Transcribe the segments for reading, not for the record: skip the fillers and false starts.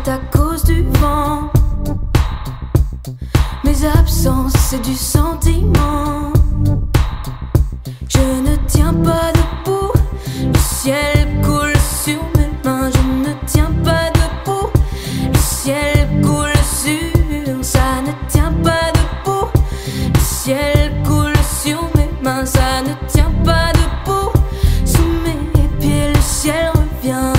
c'est à cause du vent. Mes absences, c'est du sentiment. Je ne tiens pas debout, le ciel coule sur mes mains. Je ne tiens pas debout, le ciel coule sur. Ça ne tient pas debout, le ciel coule sur mes mains. Ça ne tient pas debout, sous mes pieds le ciel revient.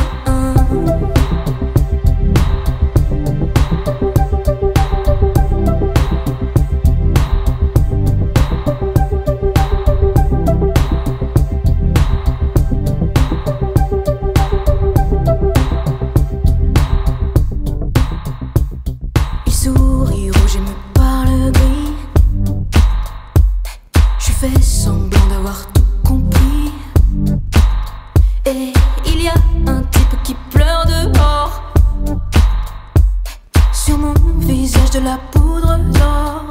De la poudre d'or.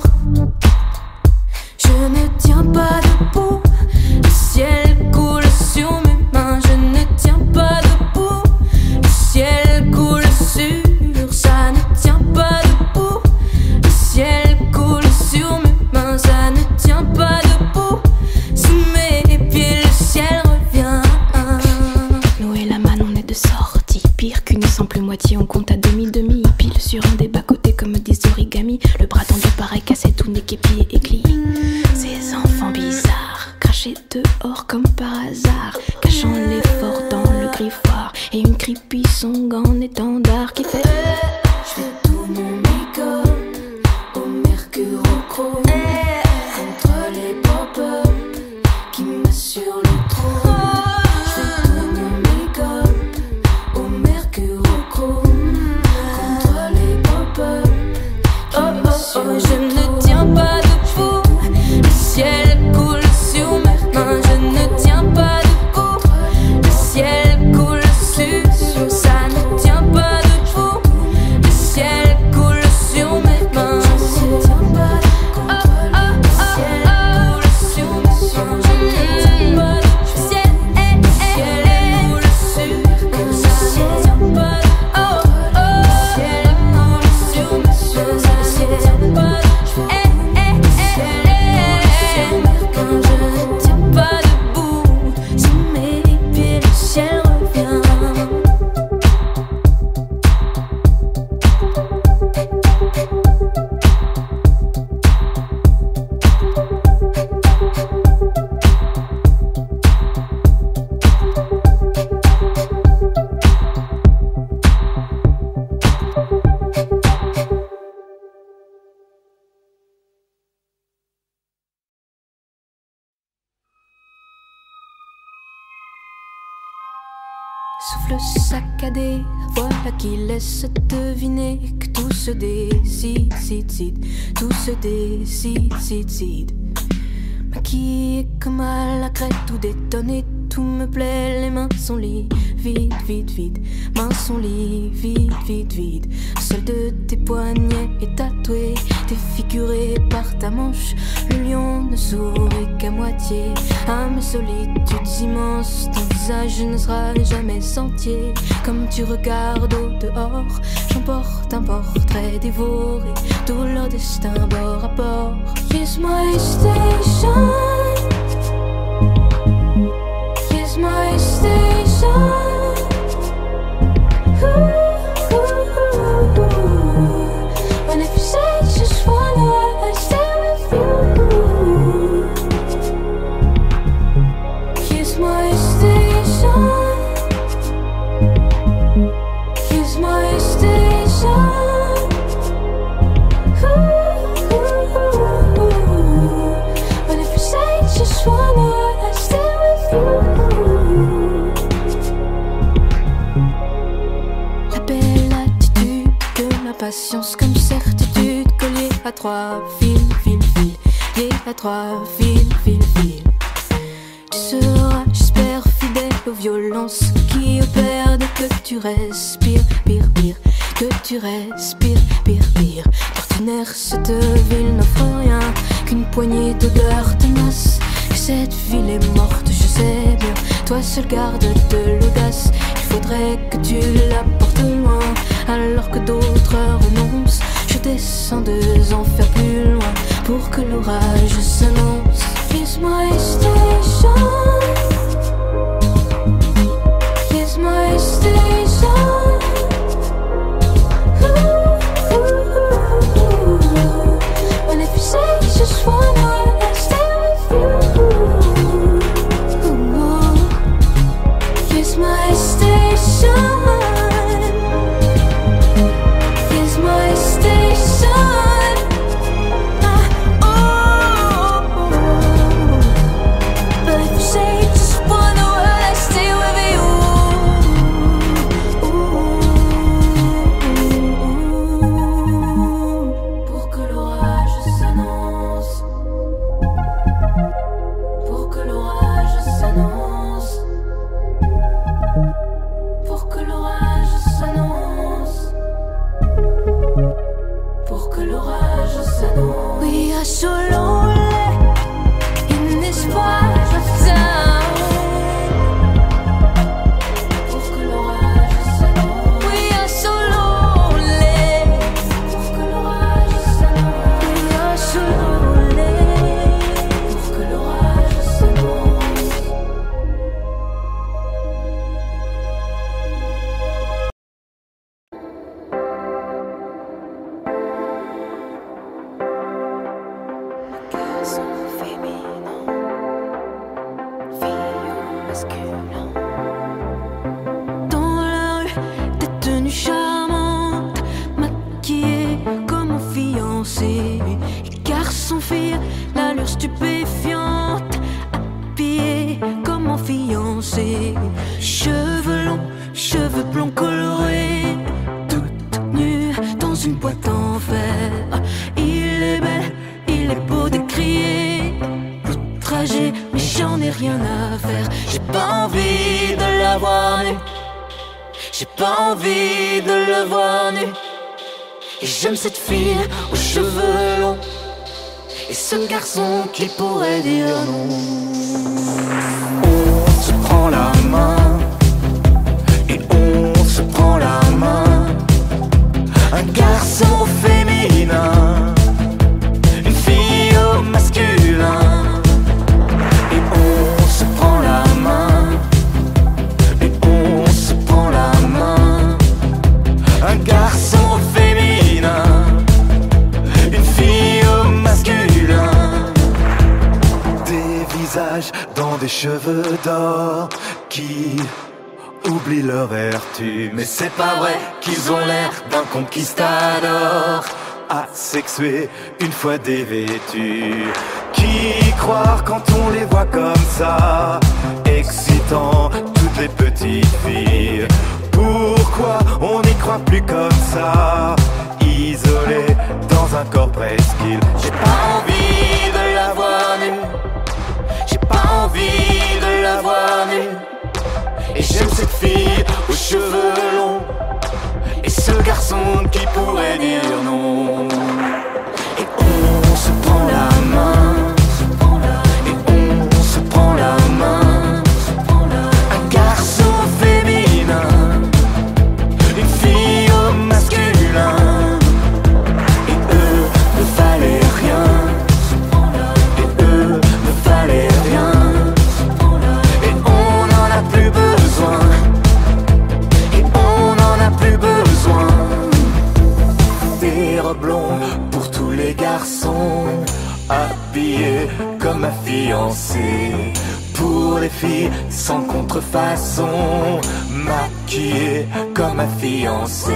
Je ne tiens pas debout, le ciel coule sur mes mains. Je ne tiens pas debout, le ciel coule sur. Ça ne tient pas debout, le ciel coule sur mes mains. Ça ne tient pas debout, sous mes pieds le ciel revient. Nous et la manne on est de sortie, pire qu'une simple moitié, on compte à demi-demi, pile sur un des bas-côtés comme des origamis. Le bras tendu pareil cassé, tout n'est qu'épié et glis. Ces enfants bizarres, crachés dehors comme par hasard, cachant l'effort dans le griffoir. Et une creepy song en étendard qui fait je fais tout mon make-up au mercurochrome contre les pop-up qui m'assurent le trône. Je fais tout mon make-up au mercurochrome contre les pop-up. Je ne tiens pas debout, le ciel coule sur mes mains. Je ne tiens pas debout, le ciel coule sur. Ça ne tient pas debout, le ciel coule sur mes mains. Je ne tiens pas debout, le ciel coule sur mes mains. Je ne tiens pas debout, le ciel coule sur. Ça ne tient pas debout, le ciel coule sur mes mains. Je ne tiens pas debout, sous mes pieds le ciel revient. Souffle saccadé, voilà qui laisse deviner que tout se décide, tout se décide. Maquillée comme à la crête, tout détonné, tout me plaît. Les mains sont liées, vide, mains sont liées, vide. Seul de tes poignets est tatoué, défiguré par ta manche. Le lion ne sourit qu'à moitié à mes solitudes immenses. Ton visage ne sera jamais entier. Comme tu regardes au dehors, j'emporte un portrait dévoré, tout leur destin bord à bord. Here's my station, here's my station. And if you say just one word, I stay with you. Here's my station, here's my station. And if you say just one word, I stay with you. La belle attitude de la patience comme certitude, collier à trois fils, lié à trois fils. Tu seras, j'espère, fidèle aux violences qui opèrent dès que tu respires, pire, que tu respires, pire. D'ordinaire, cette ville n'offre rien qu'une poignée d'odeurs tenaces. Que cette ville est morte, je sais bien, toi seul garde de l'audace. Il faudrait que tu la portes loin, alors que d'autres renoncent. Je descends 2 enfers plus loin pour que l'orage s'annonce. Here's my station. Here's my station. Ooh, ooh, ooh. And if you say you just wanna stay with you, ooh, here's my station. Here's my station. But if you say you just wanna stay with you, pour que l'orage s'annonce, pour que l'orage s'annonce, pour que l'orage s'annonce, pour que l'orage s'annonce. We are so lonely in this part of town. Pour que l'orage s'annonce. We are so lonely. Pour que l'orage s'annonce. We are so lonely. Pour que l'orage s'annonce. Garçon féminin, fille masculin. Dans la rue, des tenues charmantes, maquillées comme mon fiancé. Garçon, fille, l'allure stupéfiante, habillée comme mon fiancé. Cheveux longs, cheveux blonds colorés, toute nue dans une boîte en fer. Il est belle, il est beau d'écrier, outragé, mais j'en ai rien à faire. J'ai pas envie de la voir nue, j'ai pas envie de le voir nu. Et j'aime cette fille aux cheveux longs, et ce garçon qui pourrait dire non. On se prend la main, et on se prend la main. Un garçon féminin, une fille au masculin. Et on se prend la main, et on se prend la main. Un garçon féminin, une fille au masculin. Des visages dans des cheveux d'or qui oublient leur vertu. Mais c'est pas vrai qu'ils ont l'air d'un conquistador asexué une fois dévêtus. Qui croire quand on les voit comme ça, excitant toutes les petites filles? Pourquoi on n'y croit plus comme ça, isolé dans un corps presqu'île? J'ai pas envie de la voir nue, j'ai pas envie de la voir nue. Et j'aime cette fille aux cheveux longs, et ce garçon qui pourrait dire non. Et on se prend la main, et on se prend la main. Un garçon féminin, une fille au masculin. Et eux ne valaient rien, et eux ne valaient rien. Et on n'en a plus besoin, et on n'en a plus besoin. Des robes longues pour tous les garçons, habillés comme ma fiancée. Pour les filles sans contrefaçon, maquillées comme ma fiancée.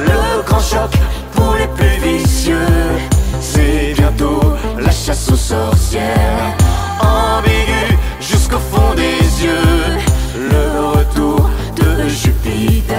Le grand choc pour les plus vicieux, c'est bientôt la chasse aux sorcières. Ambigu jusqu'au fond des yeux, le retour de Jupiter.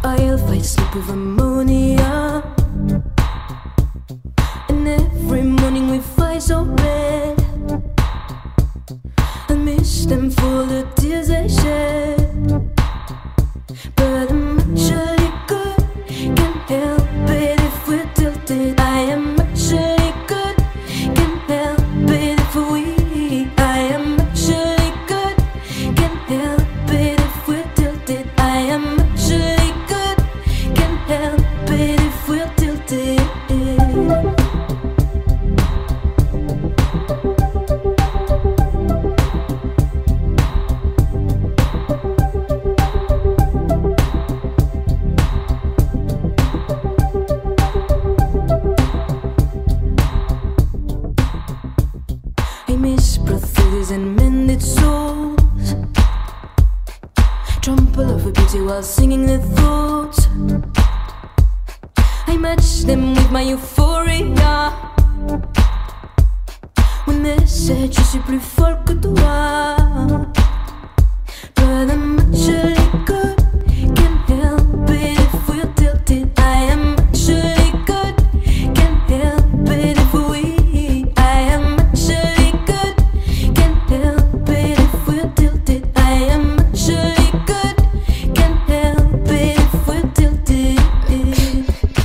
I'll fight sleep with ammonia. And every morning we fight so red. I miss them for the tears they shed. But I'm actually good, can't help it if we're tilted. I am actually good, can't help it if we're weak. I am actually good, can't help it if we're tilted. I am actually good, can't help it if we're tilted. And mended souls, trample over beauty while singing their thoughts. I match them with my euphoria. When they said je suis plus folle que toi. But I'm actually good, can't help it if we're tilted. I am actually good, can't help it if we're weak. I am actually good, help it if we're tilted. I am actually good, can't help it if we're tilted.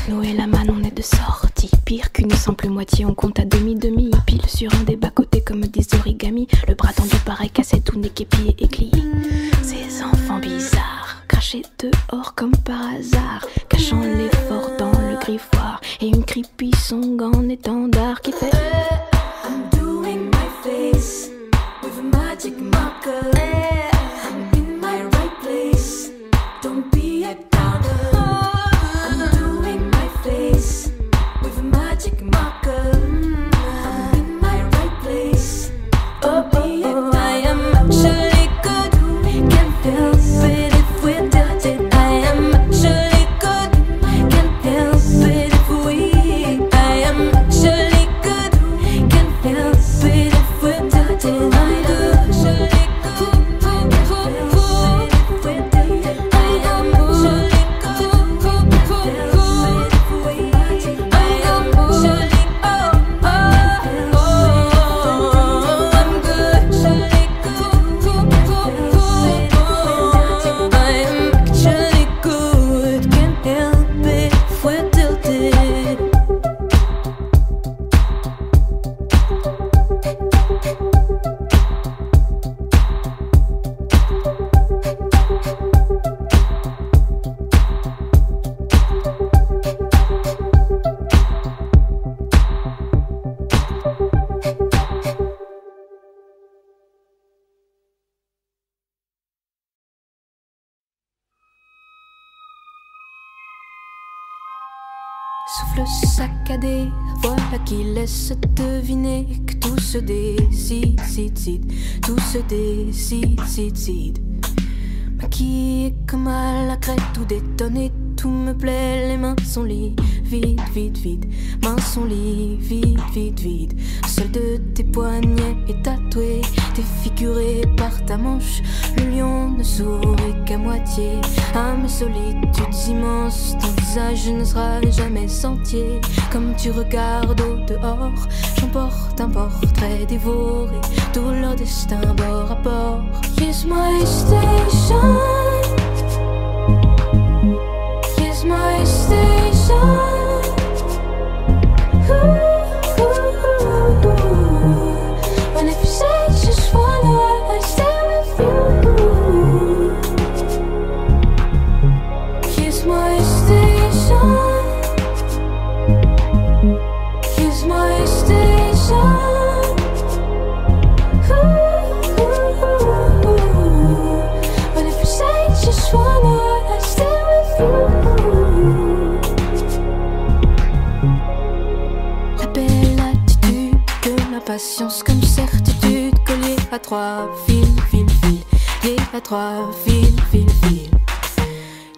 L'eau et la manne, on est de sortie. Pire qu'une simple moitié, on compte à demi-demi. Pile sur un des bas-côtés comme des origamis. Le bras tendu pareil cassé, tout n'est qu'épié et cli. Ces enfants bizarres, crachés dehors comme par hasard, cachant l'effort dans le griffoir. Et une creepy song en étendard qui fait I'm doing my face with a magic marker. I'm in my right place, don't be a doubter. I'm doing my face with a magic marker. I'm in my right place, don't be a doubter. I am actually good, can't help it if we're tilted. I am actually good, can't help it if we're weak. I am actually good, can't help it if we're tilted. I'm good. Souffle saccadé, voilà qui laisse deviner que tout se décide, tout se décide. Maquillée comme à la crête, tout détonné, tout me plaît. Les mains sont liées, vide, mains sont liées, vide. Seul de tes poignets est tatoué, défiguré par ta manche. Le lion ne sourit qu'à moitié. À mes solitudes immenses, ton visage ne sera jamais entier. Comme tu regardes au dehors, j'emporte un portrait dévoré, tout leur destin bord à bord. Here's my station, here's my station. And if you say just one word, I stay with you. Here's my station, here's my station. But if you say just one word, I stay with you. La belle attitude de la patience comme certitude, collier à trois fils, lié à trois fils.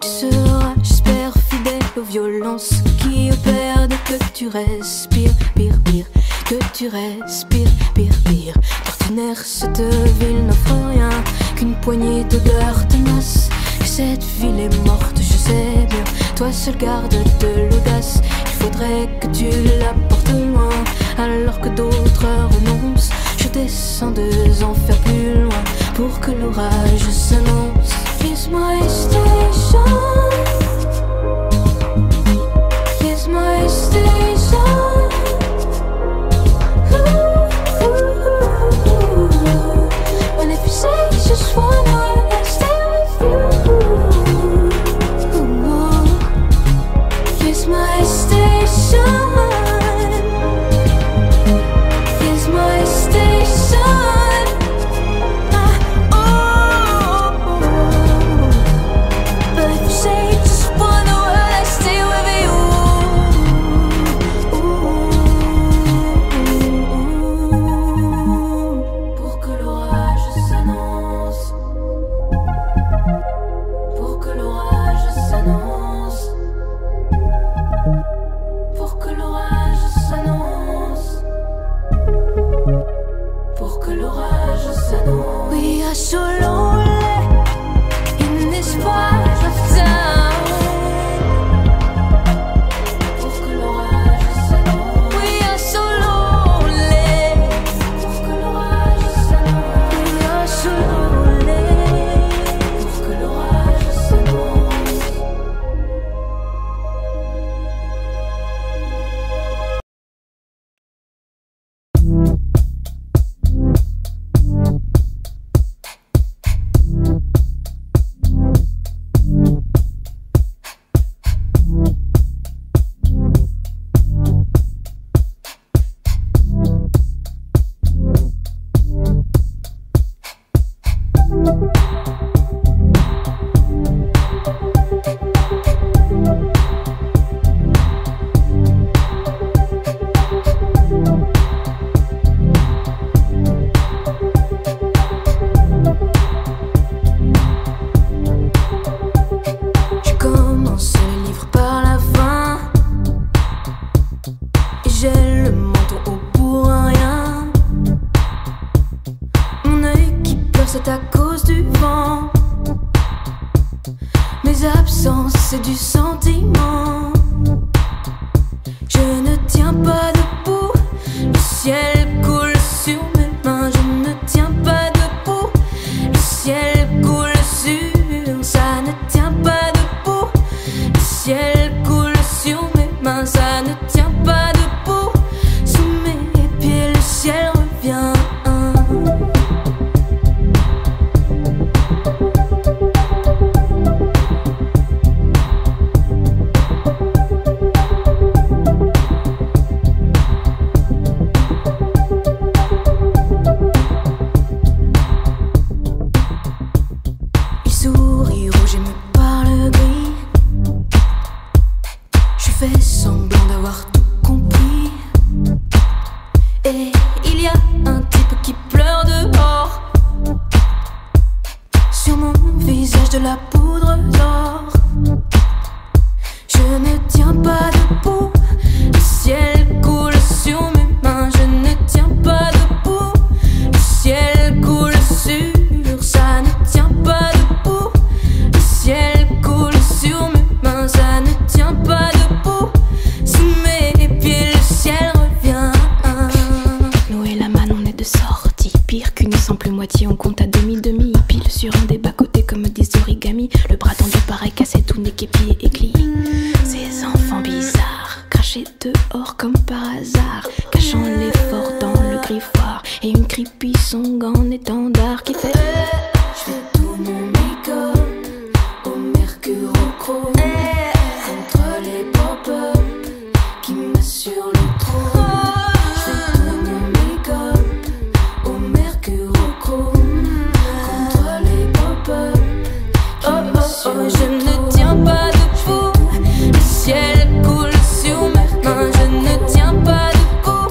Tu seras, j'espère, fidèle aux violences qui opèrent dès que tu respires, pire, que tu respires, pire. D'ordinaire, cette ville n'offre rien qu'une poignée d'odeurs tenaces. Que cette ville est morte, je sais bien, toi seul garde de l'audace. Il faudrait que tu la portes loin, alors que d'autres renoncent. Je descends 2 enfers plus loin, pour que l'orage s'annonce. Kiss my station, kiss my station. And if you say you just wanna stay with you, kiss my station, kiss my station. But if you say you just wanna stay with you, pour que l'orage s'annonce, pour que l'orage s'annonce, pour que l'orage s'annonce, pour que l'orage s'annonce. We are so lonely in this part of town. Pour que l'orage s'annonce. We are so lonely. Pour que l'orage s'annonce. We are so lonely. Pour que l'orage s'annonce. Je commence le livre par la fin et j'ai le menton haut pour rien. Mon œil qui pleure, c'est à cause du vent. Mes absences, c'est du sentiment. Je ne tiens pas debout, le ciel coule sur mes mains. Je ne tiens pas debout, le ciel coule sur. Ça ne tient pas debout, le ciel coule sur mes mains. Ça ne tient pas debout, sous mes pieds le ciel revient. Il sourit rouge et me parle gris. Je fais semblant d'avoir tout compris. Et il y a un type qui pleure dehors. Sur mon visage de la poudre d'or. Je ne tiens pas debout, le ciel coule sur mes mains. Je ne tiens pas debout, le ciel coule sur. Ça ne tient pas debout, le ciel coule sur mes mains. Ça ne tient pas debout, sous mes pieds le ciel revient. Nous et la manne, on est de sortie. Pire qu'une simple moitié, on compte à demi-demi. Pile sur un des bas-côtés comme des origamis. Le bras tendu pareil cassé, tout n'est qu'épié et glis. Ces enfants bizarres, crachés dehors comme par hasard, cachant l'effort dans le griffoir. Et une creepy song en étendard qui fait Je fais tout mon make-up au mercurochrome, contre les pop-up qui m'assurent le trône. Je fais tout mon make-up au mercurochrome, contre les pop-up qui m'assurent le trône. Je ne tiens pas debout, le ciel coule sur mes mains. Je ne tiens pas debout,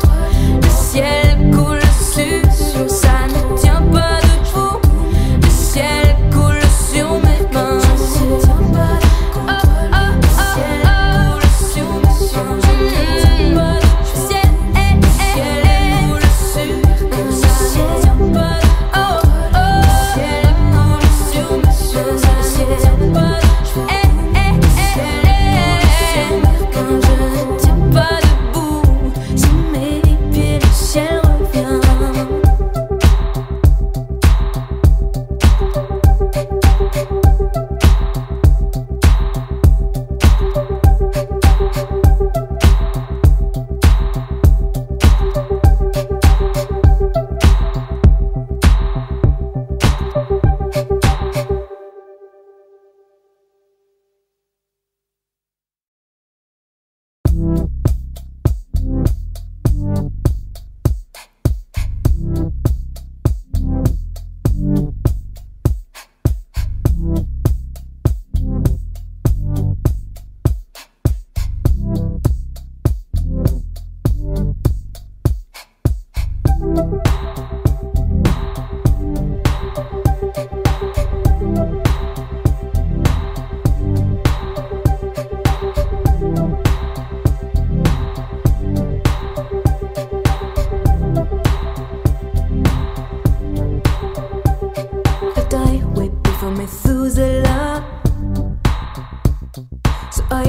le ciel coule sur. Ça ne tient pas debout,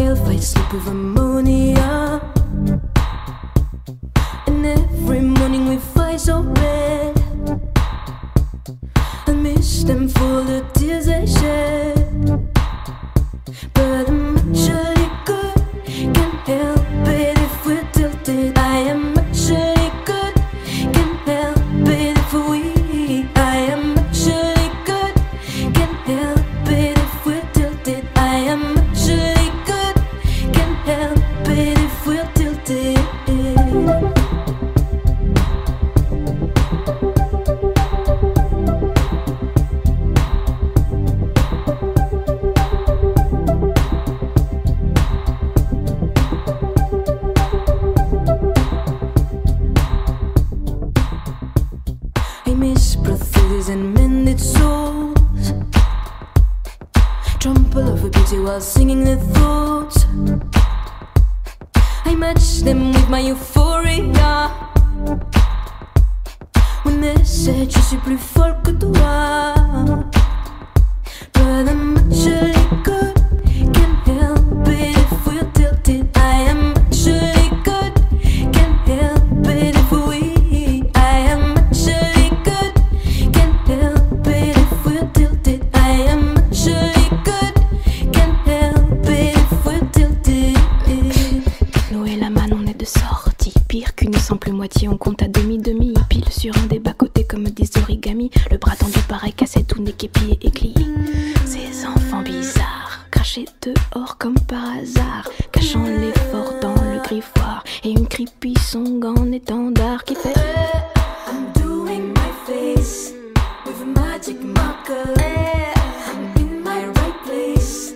pale face, sleep with ammonia. And every morning we fight so red. I miss them for the tears they shed. But I'm actually good, can't help it if we're tilted. I am actually good, can't help it if we're weak. I am actually good, can't help it if we're tilted. I am actually good, can't help it if we're tilted. And mended souls, trample over beauty while singing their thoughts. I match them with my euphoria. When they said je suis plus folle que toi. But I'm actually good, can't help it if we're tilted. I am actually good, can't help it if we're weak. I am actually good, help it if we're tilted. I am actually good, can't help it if we're tilted. L'eau et la manne, on est de sortie. Pire qu'une simple moitié, on compte à demi-demi. Pile sur un des bas-côtés comme des origamis. Le bras tendu pareil cassé, tout n'est qu'épié et éclit. Ces enfants bizarres, crachés dehors comme par hasard, cachant l'effort dans le griffoir. Et une creepy song en étendard qui fait I'm doing my face with a magic marker. I'm in my right place,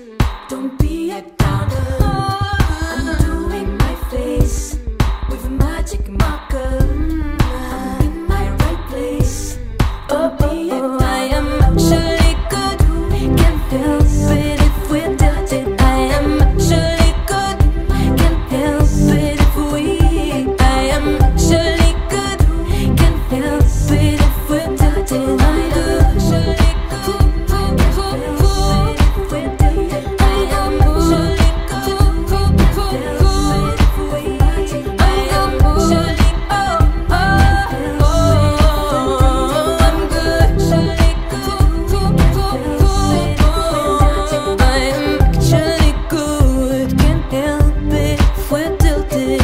don't be a downer. I'm doing my face with a magic marker. I'm in my right place, don't be a downer. I am actually good, can't help it if we're tilted. I am actually good, can't help it if we're weak. I am actually good, can't help it if we're tilted. I'm good, actually good, can't help it if we're tilted. I am actually good, can't help it if we're weak. I am actually I'm good, actually good, I am actually good, can't help it if we're tilted.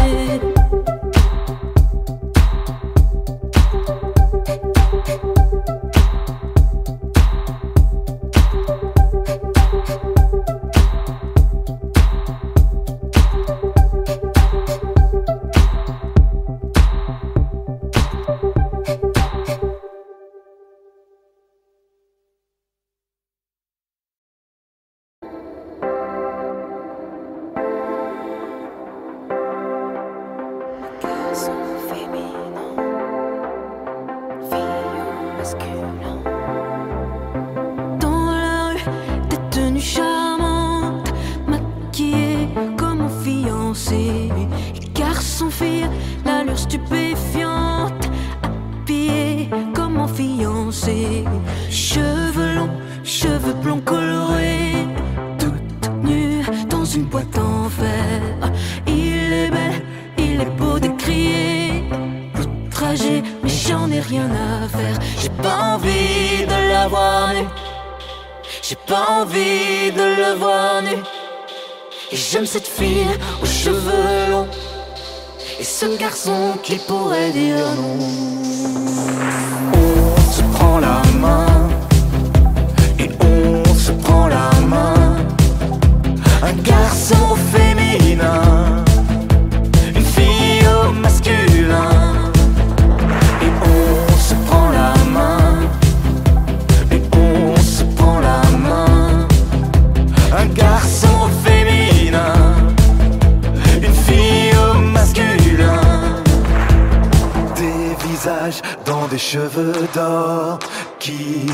garçon féminin, fille masculin. Dans la rue, des tenues charmantes, maquillées comme mon fiancé. Garçon, fille, l'allure stupéfiante, habillée comme mon fiancé. Cheveux longs, cheveux blonds colorés, toute nue dans une boîte en fer. Il est belle, il est beau de crier, outragé, mais j'en ai rien à faire. J'ai pas envie de la voir nue, j'ai pas envie de le voir nu. Et j'aime cette fille aux cheveux longs et ce garçon qui pourrait dire non. On se prend la main et on se prend la main. Un garçon féminin, une fille au masculin. Et on se prend la main et on se prend la main. Un garçon féminin, une fille au masculin. Des visages dans des cheveux d'or qui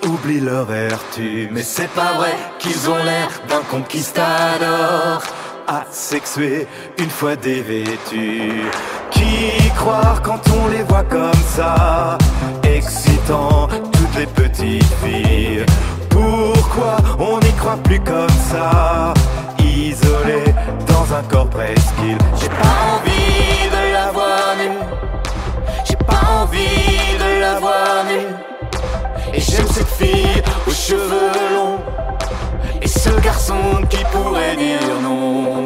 oublient leur vertu. Mais c'est pas vrai qu'ils ont l'air d'un conquistador asexué une fois dévêtus. Qui croire quand on les voit comme ça, excitant toutes les petites filles? Pourquoi on n'y croit plus comme ça? isolé dans un corps presqu'île. J'ai pas envie de la voir nue, j'ai pas envie de la voir nue. Et j'aime cette fille aux cheveux longs et ce garçon qui pourrait dire non.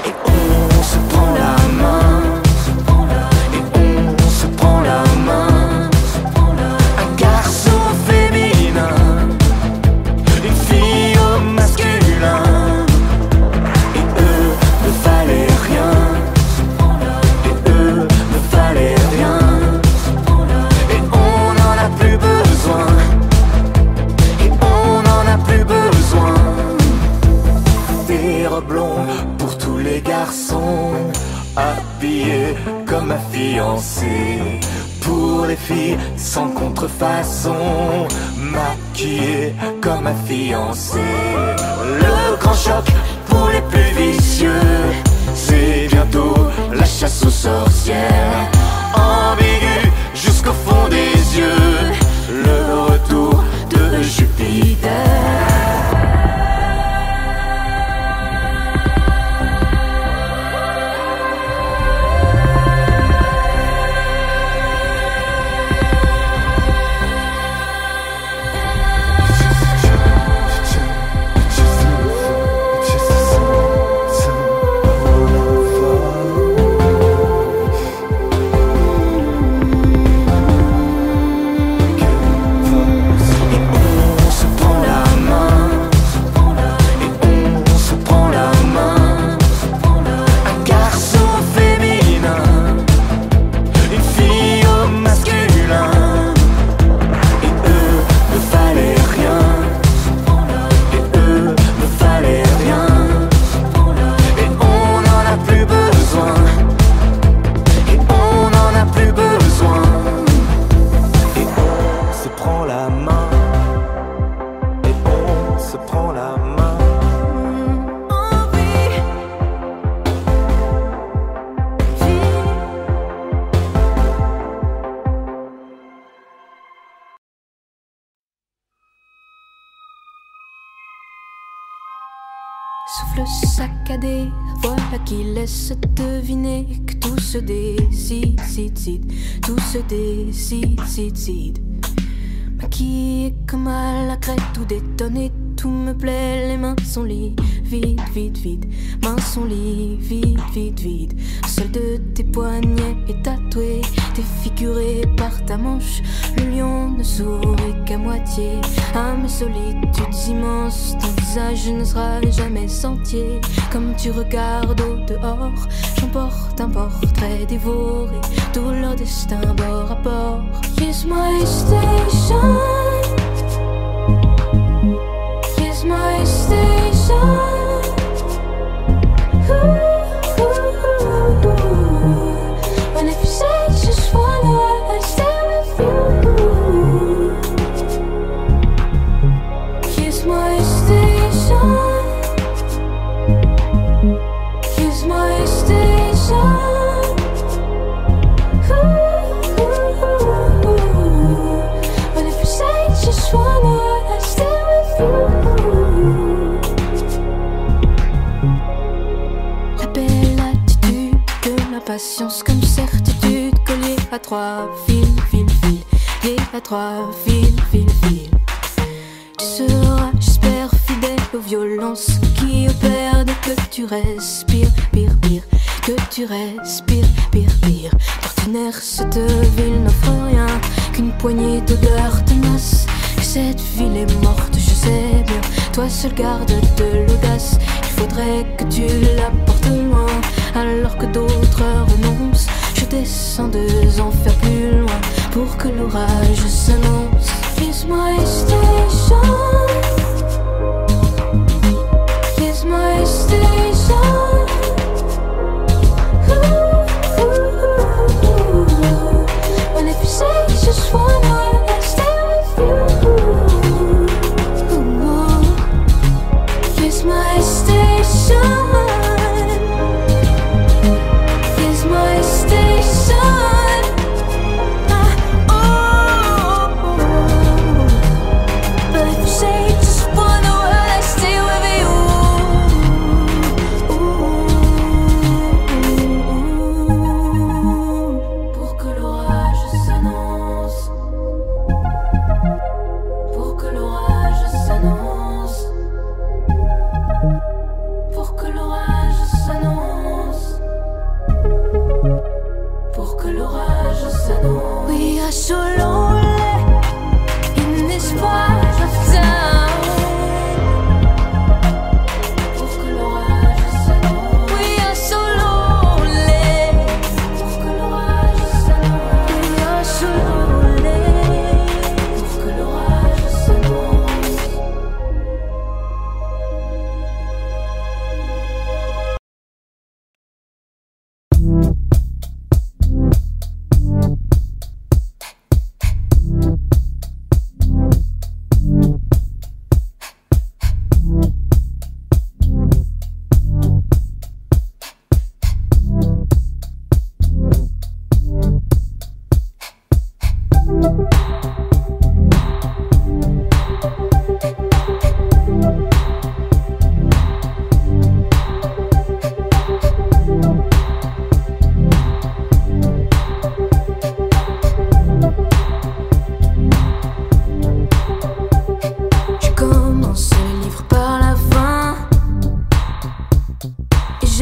Et on se prend la main, et on se prend la main. Un garçon féminin, une fille au masculin. Et eux ne valaient rien, et eux ne valaient rien. Et on n'en a plus besoin, et on n'en a plus besoin. Des robes blondes pour tous les garçons, habillés comme ma fiancée. Pour les filles sans contrefaçon, maquillées comme ma fiancée. Le grand choc pour les plus vicieux, c'est bientôt la chasse aux sorcières. Ambigu jusqu'au fond des yeux, le retour de Jupiter. Souffle saccadé, voilà qui laisse deviner que tout se décide, tout se décide. Maquillée comme à la crête, tout détonné, tout me plaît, les mains sont liées, vide, mains sont liées, vide. Seul de tes poignets est tatoué, défiguré par ta manche. Le lion ne sourit qu'à moitié, à mes solitudes immenses, ton visage ne sera jamais entier. Comme tu regardes au dehors, j'emporte un portrait dévoré, tout leur destin bord à bord. Here's my station, here's my station. And if you say just one word, I stay with you. Here's my station, here's my station. And if you say just one word, I stay with you. La belle attitude de l'impatience comme certitude, collier à trois fils, lié à trois fils. Tu seras, j'espère, fidèle aux violences qui opèrent dès que tu respires, pire, que tu respires, pire. D'ordinaire, cette ville n'offre rien qu'une poignée d'odeurs tenaces. Et cette ville est morte, je sais bien, toi seul garde de l'audace. Il faudrait que tu la portes loin, alors que d'autres renoncent. Je descends 2 enfers plus loin pour que l'orage s'annonce. Here's my station, here's my station. And if you say just one word, I stay with you. Here's my station, here's my station. But if you say just one word, I stay with you.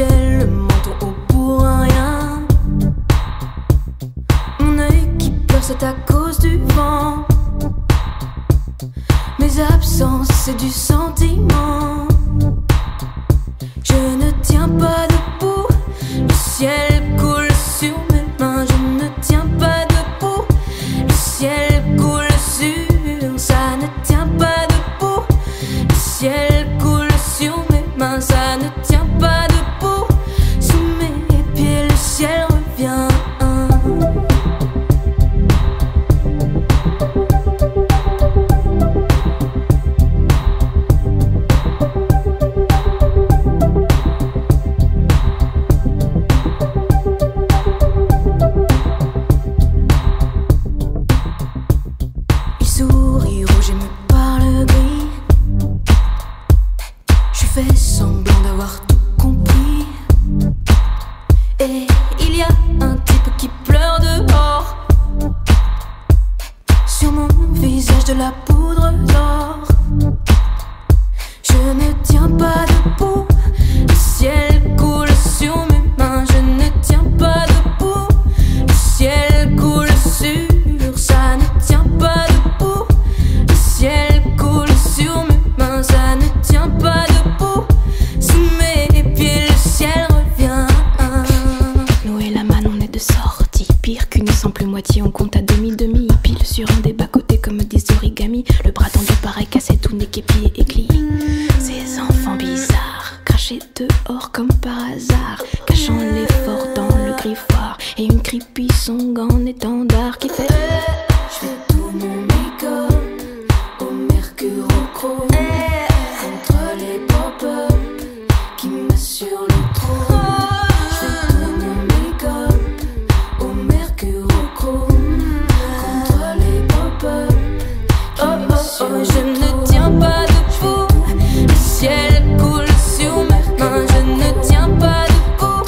j'ai le menton haut pour rien. Mon œil qui pleure, c'est à cause du vent. Mes absences, c'est du sentiment. Je ne tiens pas debout, le ciel coule sur mes mains. Je ne tiens pas debout, le ciel coule sur. Ça ne tient pas debout, le ciel coule sur mes mains. Ça ne tient pas debout, sous mes pieds le ciel revient. On compte à demi-demi, pile sur un des bas-côtés comme des origamis. Le bras tendu pareil cassé, tout n'est qu'épié et glis. Ces enfants bizarres, crachés dehors comme par hasard, cachant l'effort dans le griffoir. Et une creepy song en étendard qui fait je fais tout mon make-up au mercurochrome contre les pop-up qui m'assurent le trône. Je fais tout mon make-up au mercurochrome contre les pop-up qui m'assurent le trône. Je ne tiens pas debout, le ciel coule sur mes mains. Je ne tiens pas debout,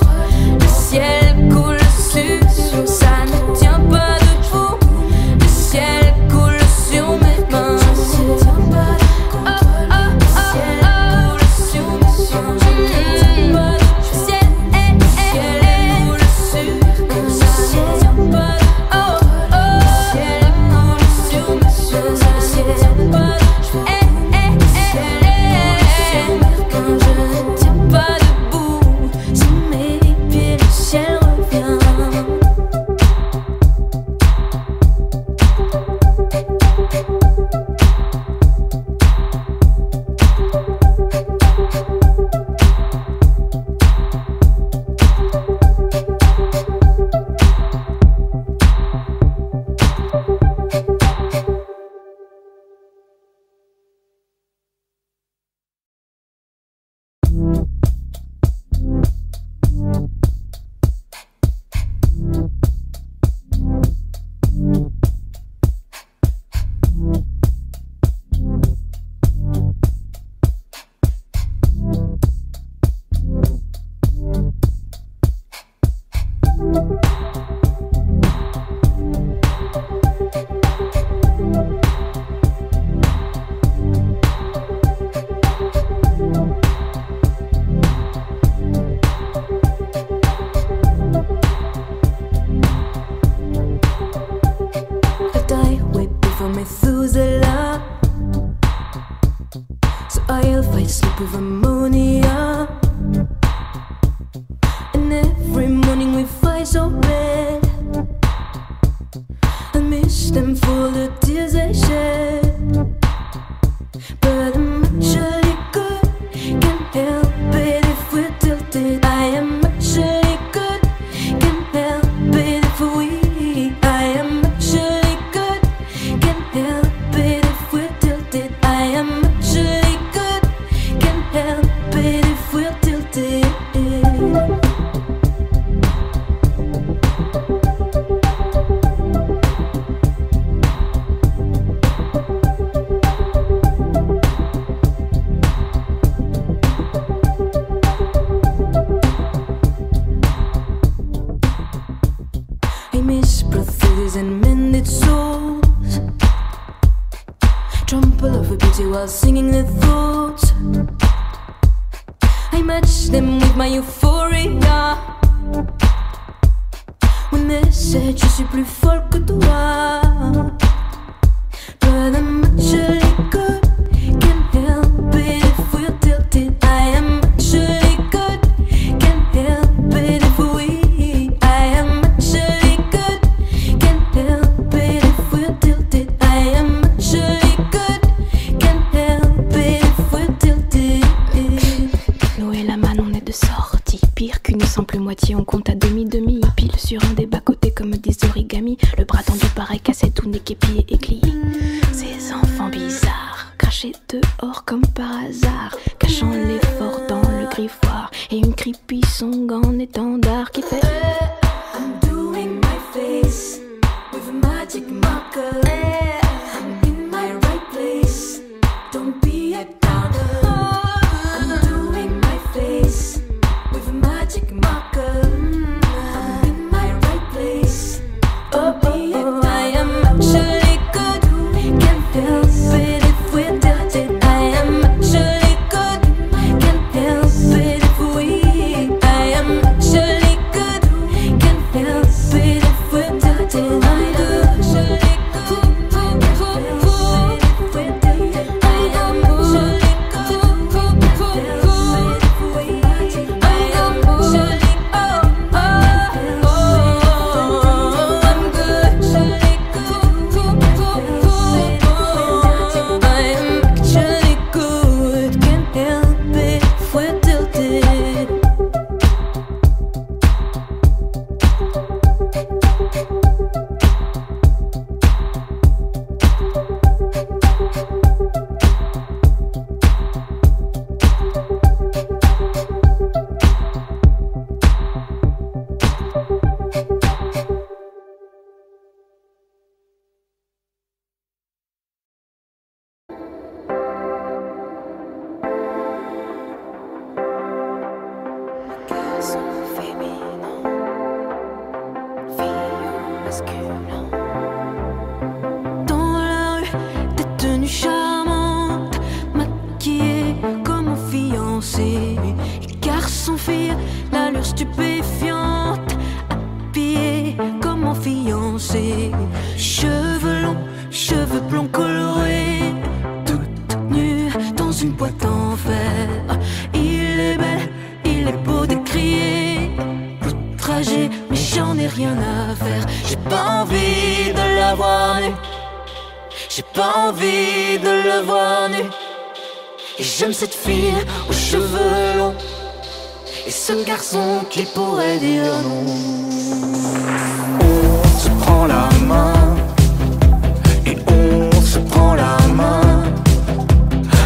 le ciel coule sur. Ça ne tient pas debout, le ciel coule sur mes mains. Je ne tiens pas debout, le ciel coule sur mes mains. Je ne tiens pas debout, le ciel coule sur. Ça ne tient pas debout, le ciel coule sur mes mains. Je ne tiens pas je ne tiens pas debout, sous mes pieds le ciel revient. Methuselah, so I'll fight sleep with ammonia. And every morning we fight so red. I miss them for the tears they shed. But I'm actually good, can't help it if we're tilted. I am actually good, can't help it if we're weak. I am actually good, can't help it if we're tilted. I am actually good, can't help it if we're tilted. I miss prostheses and mended souls. Trample over beauty while singing their thoughts. I match them with my my euphoria. When they said je suis plus folle que toi, but I'm actually good. Can't help it if we're tilted. I am actually good. Can't help it if I am actually good. Can't help it if we're tilted. I am actually good. Can't help it if we're tilted. Nous et la man, on est de sortie. Pire qu'une simple moitié, on compte à demi-demi. Pile sur un des bas-côtés comme des origamis. Le bras tendu pareil cassé, tout n'est qu'épié et glis. Ces enfants bizarres, crachés dehors comme par hasard, cachant l'effort dans le griffoir. Et une creepy song en étendard qui fait I'm doing my face with a magic marker. I'm in my right place. Don't be a doubter. I'm doing my face with a magic marker. I'm in my right place. Don't be a doubter. I am actually good. Can't help it if we're tilted. I am actually good. Can't help it if I am actually good. Can't help it if we're tilted. I'm good. Actually good. Can't help it if we're tilted. I am actually good. Can't help it if I am actually I'm good. Actually good. I am actually good. Can't help it if we're tilted. garçon féminin, fille masculin. Dans la rue, des tenues charmantes, maquillées comme mon fiancé. Garçon, fille, l'allure stupéfiante, habillée comme mon fiancé. Cheveux longs, cheveux blonds colorés, toute nue dans une boîte en fer. Il est belle, il est beau de crier, outragé, mais j'en ai rien à faire. J'ai pas envie de la voir nue, j'ai pas envie de le voir nu. Et j'aime cette fille aux cheveux longs et ce garçon qui pourrait dire non. On se prend la main et on se prend la main.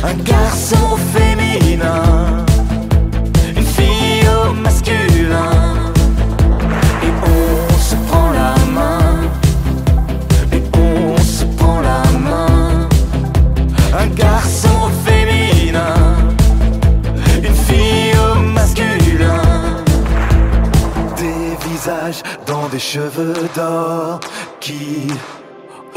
Un garçon féminin, une fille au masculin. Et on se prend la main et on se prend la main. Un garçon féminin, une fille au masculin. Des visages dans des cheveux d'or qui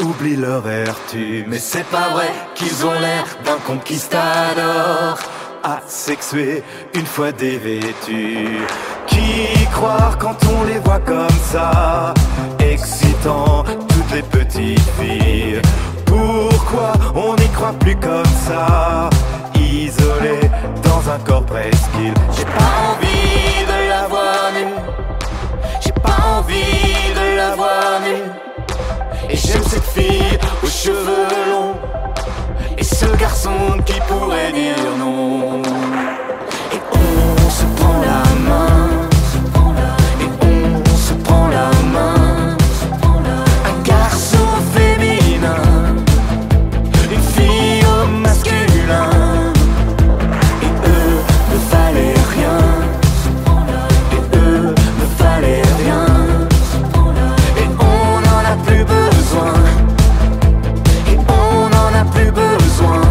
oublient leur vertu. Mais c'est pas vrai qu'ils ont l'air d'un conquistador asexué une fois dévêtus. Qui croire quand on les voit comme ça, excitant toutes les petites filles? Pourquoi on n'y croit plus comme ça, isolé dans un corps presqu'île? J'ai pas envie de la voir nue, j'ai pas envie de la voir nue. Et j'aime cette fille aux cheveux longs et ce garçon qui pourrait dire non. Et on se prend la main et on se prend la main. Un garçon féminin, une fille au masculin. Et eux ne valaient rien, et eux ne valaient rien. Et on n'en a plus besoin, et on n'en a plus besoin.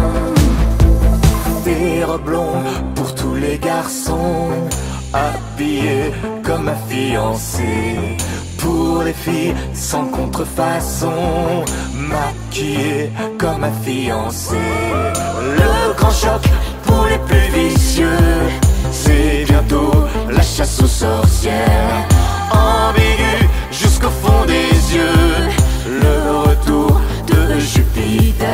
Des robes longues pour tous les garçons, habillés comme ma fiancée. Pour les filles sans contrefaçon, maquillées comme ma fiancée. Le grand choc pour les plus vicieux, c'est bientôt bientôt la chasse aux sorcières. Ambigu jusqu'au fond des yeux, le retour de Jupiter.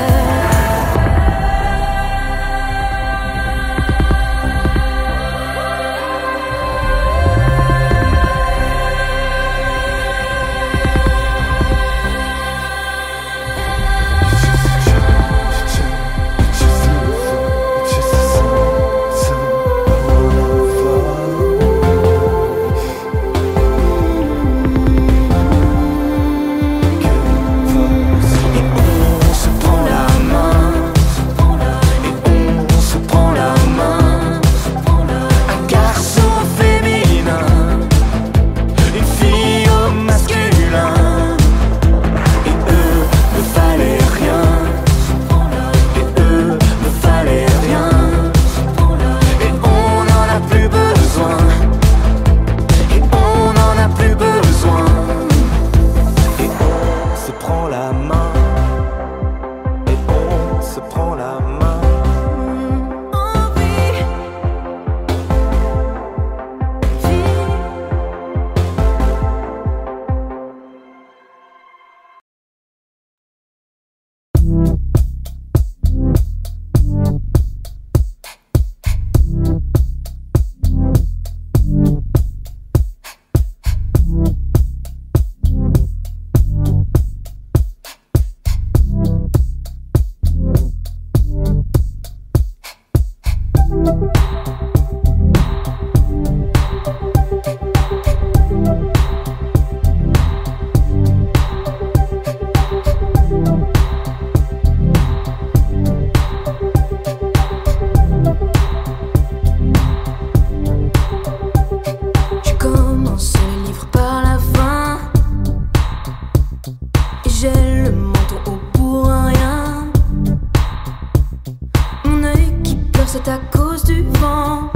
C'est à cause du vent.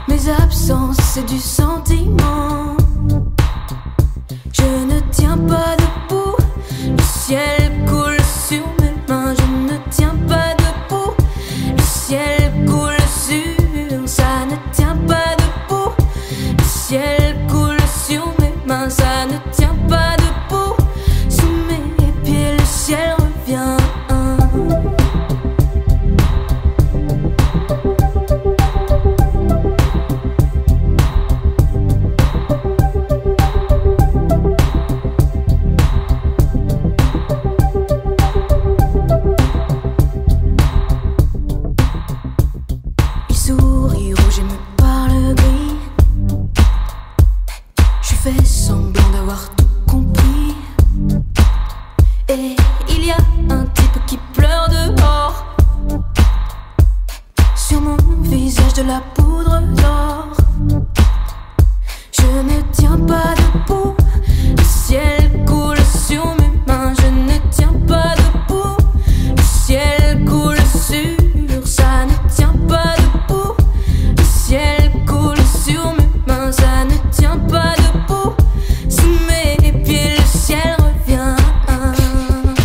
Mes absences, c'est du sentiment. Je ne tiens pas debout. Le ciel coule sur mes mains. Je ne tiens pas debout. Le ciel coule sur. Ça ne tient pas debout. Le ciel coule sur mes mains. Ça ne tient pas debout. Sous mes pieds, le ciel revient. Fais semblant d'avoir tout compris. Et il y a un type qui pleure dehors. Sur mon visage de la poudre d'or. Je ne tiens pas debout. Le ciel coule sur mes mains. Je ne tiens pas debout. Le ciel coule sur. Ça ne tient pas debout. Le ciel coule sur mes mains. Ça ne tient pas debout. Sous mes pieds, le ciel revient.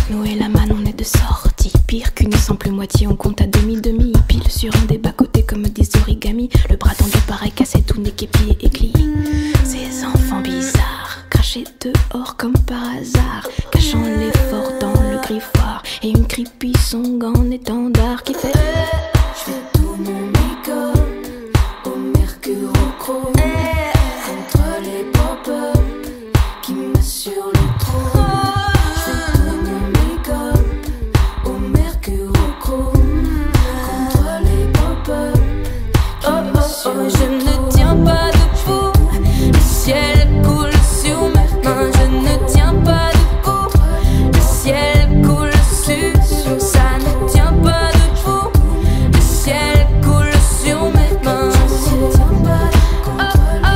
Nous et la manne, on est de sortie. Pire qu'une simple moitié, on compte à demi-demi. Pile sur un des bas-côtés comme des origamis. Le bras tendu pareil cassé, tout n'est qu'épié et glis. Ces enfants bizarres, crachés dehors comme par hasard, cachant l'effort dans le griffoir. Et une creepy song en étendard qui fait je fais tout mon make-up au mercurochrome contre les pop-up qui m'assurent le trône. Je fais tout mon make-up au mercurochrome contre les pop-up qui m'assurent le trône. Je ne tiens pas debout. Le ciel coule sur mes mains. Je ne tiens pas debout. Le ciel coule sur. Ça ne tient pas debout. Le ciel coule sur mes mains. Je ne tiens pas debout.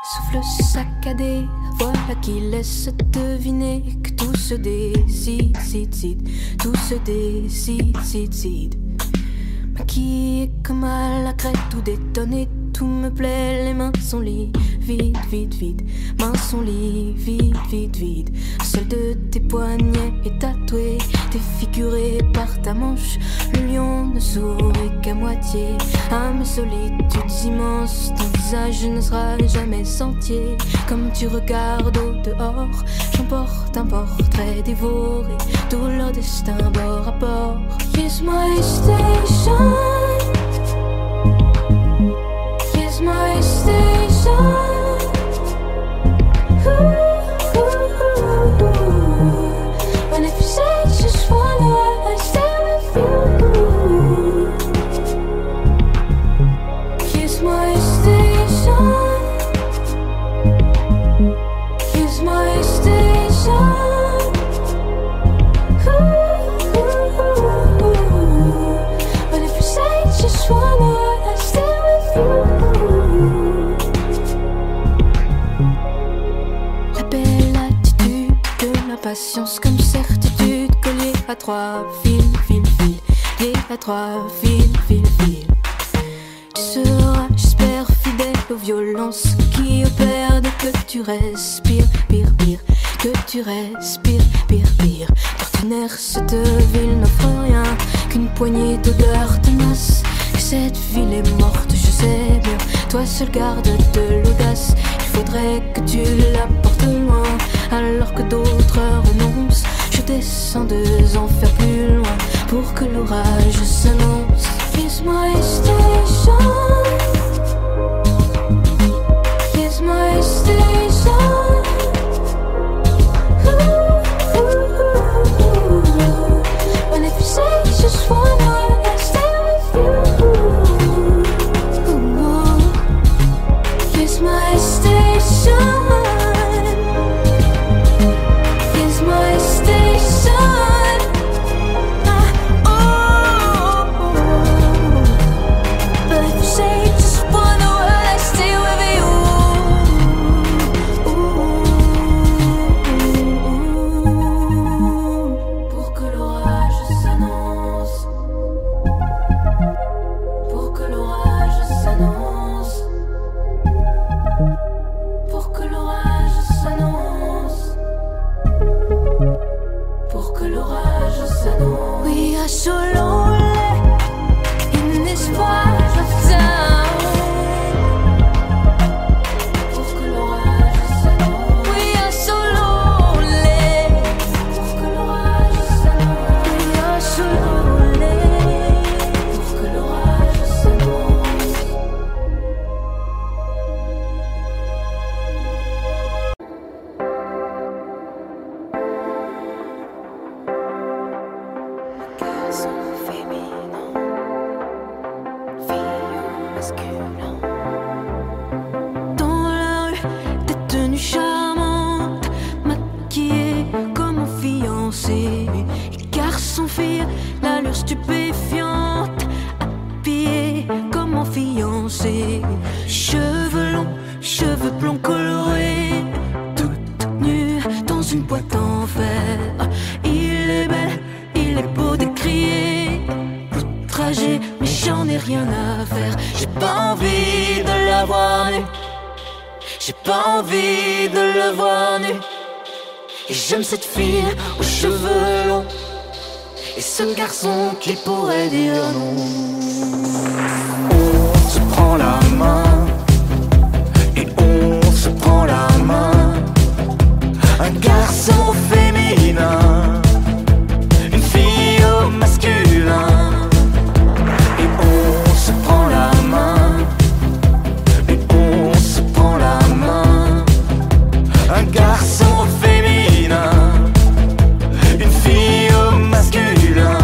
Souffle saccadé, voilà qui laisse deviner que tout se décide, tout se décide. Maquillée comme à la crête, tout détonné, tout me plaît, les mains sont liées, vide, mains sont liées, vide. Seul de tes poignets est tatoué, défiguré par ta manche. Le lion ne sourit qu'à moitié, à mes solitudes immenses. Ton visage ne sera jamais entier. Comme tu regardes au dehors, j'emporte un portrait dévoré, tout leur destin bord à bord. Here's my station. Here's my station. And if you say just follow, I stay with you. Here's my station. Here's my station. And if you say just follow, I stay with you. La belle attitude de l'impatience comme certitude, collier à trois fils, lié à trois fils. Tu seras, j'espère, fidèle aux violences qui opèrent dès que tu respires, pire, que tu respires, pire. L'ordinaire, cette ville n'offre rien qu'une poignée d'odeurs tenaces. Que cette ville est morte, je sais bien, toi seul garde de l'audace. Il faudrait que tu la portes loin, alors que d'autres renoncent. Je descends 2 enfers plus loin pour que l'orage s'annonce. Here's my station. Here's my station. And if you say just one word, I'll stay with you. Here's my station. Here's my station. But if you say just one word, I'll stay with you. Pour que l'orage s'annonce. Pour que l'orage s'annonce. Pour que l'orage s'annonce. Pour que l'orage s'annonce. We are so lonely in this part of town. Pour que l'orage s'annonce. We are so lonely. Pour que l'orage s'annonce. We are so lonely. Pour que l'orage s'annonce. Garçon féminin, fille masculin. Dans la rue, des tenues charmantes, maquillées comme mon fiancé. Garçon, fille, l'allure stupéfiante, habillée comme mon fiancé. Cheveux longs, cheveux blonds colorés, toute nue dans une boîte en fer. Il est belle, il est beau d'écrier, outragé, mais j'en ai rien à faire. J'ai pas envie de la voir nue, j'ai pas envie de le voir nu. Et j'aime cette fille aux cheveux longs, et ce garçon qui pourrait dire non. On se prend la main et on se prend la main. Un garçon féminin, une fille au masculin. Et on se prend la main et on se prend la main. Un garçon féminin, une fille au masculin.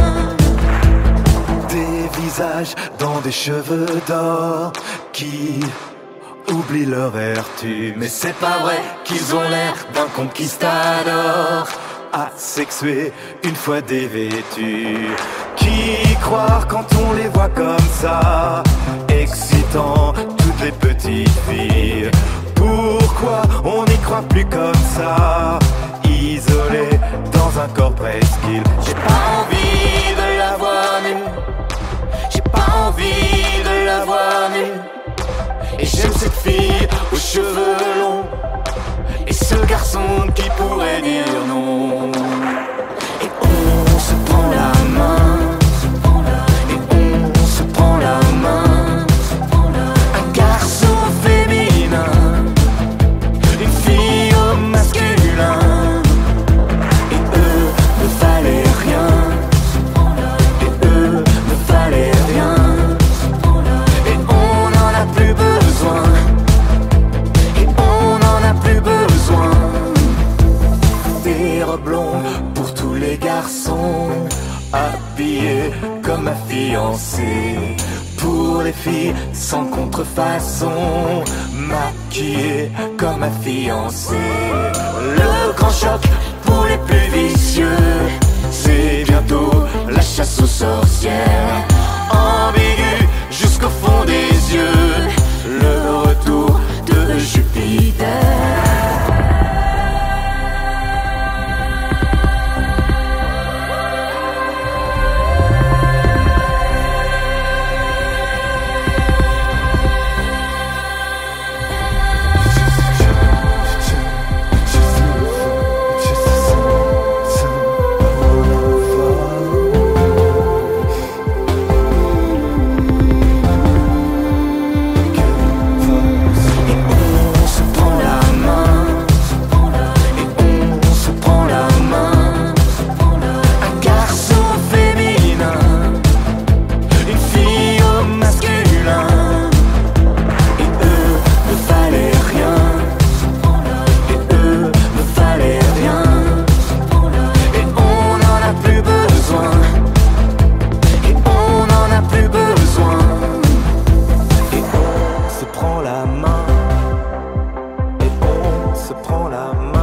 Des visages dans des cheveux d'or qui oublient leur vertu. Mais c'est pas vrai qu'ils ont l'air d'un conquistador asexué une fois dévêtus. Qui croire quand on les voit comme ça, excitant toutes les petites filles. Pour pourquoi on n'y croit plus comme ça, isolé dans un corps presqu'île. J'ai pas envie de la voir nue, j'ai pas envie de la voir nue. Et j'aime cette fille aux cheveux longs, et ce garçon qui pourrait dire non. Et on se prend la main, et on se prend la main. Un garçon féminin, une fille au masculin. Et eux ne valaient rien, et eux ne valaient rien. Et on n'en a plus besoin, et on n'en a plus besoin. Des robes longues pour tous les garçons, habillés comme ma fiancée. Pour les filles sans contrefaçon, maquillées comme ma fiancée. Le grand choc pour les plus vicieux, c'est bientôt la chasse aux sorcières. Ambigu jusqu'au fond des yeux, le retour de Jupiter. Se prend la main,